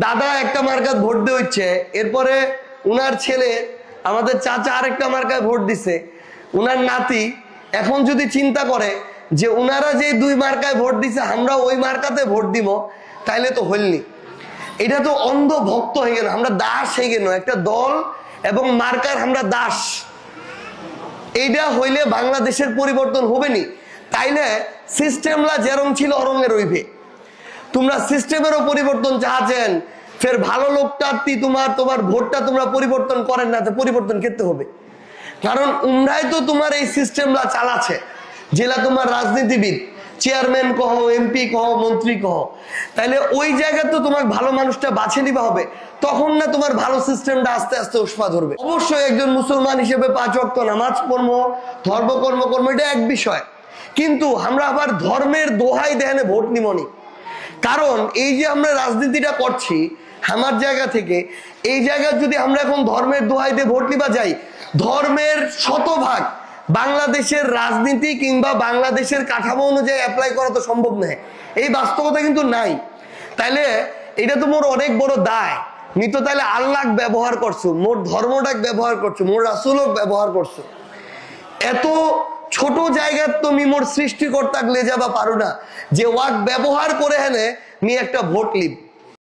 দাদা একটা মার্কায় ভোট দিয়ে হচ্ছে, এরপরে উনার ছেলে আমাদের চাচা আরেকটা মার্কায় ভোট দিছে, উনার নাতি এখন যদি চিন্তা করে যে উনারা যে দুই মার্কায় ভোট দিছে আমরা ওই মার্কাতে ভোট দিব, তাইলে তো হইলনি। এটা তো অন্ধ ভক্ত হয়ে গেল, আমরা দাস হয়ে গেল, একটা দল এবং মার্কার আমরা দাস। এইটা হইলে বাংলাদেশের পরিবর্তন হবে নি। তাইলে সিস্টেমলা যেরম ছিল অরঙ্গে রইবে। তোমরা সিস্টেমেরও পরিবর্তন চাচ্ছেন, ফের ভালো লোকটা তোমার ভোটটা তোমরা পরিবর্তন করেন না, তো পরিবর্তন করতে হবে। কারণ উমরাই তো তোমার এই সিস্টেমলা চালাচ্ছে, জেলা তোমার রাজনীতিবিদ, চেয়ারম্যান কহ, এমপি কহ, মন্ত্রী কহ। তাইলে ওই জায়গায় তো তোমার ভালো মানুষটা বাছে নিবা হবে, তখন না তোমার ভালো সিস্টেমটা আস্তে আস্তে উষ্পা ধরবে। অবশ্যই একজন মুসলমান হিসেবে 5 ওয়াক্ত নামাজ পড়বো, ধর্মকর্ম কর্ম, এটা এক বিষয়। কিন্তু আমরা আবার ধর্মের দোহাই দেহানে ভোট নিবনি। কারণ এই যে আমরা রাজনীতিটা করছি আমার জায়গা থেকে, এই জায়গায় যদি আমরা এখন ধর্মের দোহাই দিয়ে ভোট নিবা যাই, ধর্মের শতভাগ বাংলাদেশের রাজনীতি কিংবা বাংলাদেশের কাঠামো অনুযায়ী অ্যাপ্লাই করা তো সম্ভব নয়, এই বাস্তবতা কিন্তু নাই। তাইলে এটা তো মোর অনেক বড় দায়। নি তো তাইলে আল্লাহ ব্যবহার করছো, মোর ধর্মটাকে ব্যবহার করছো, মোর রাসূলক ব্যবহার করছো। এত ছোট জায়গার তো মোর সৃষ্টিকর্তা লে যাবা পারো না যে ওয়াক ব্যবহার করে হেনে মি একটা ভোট লিব।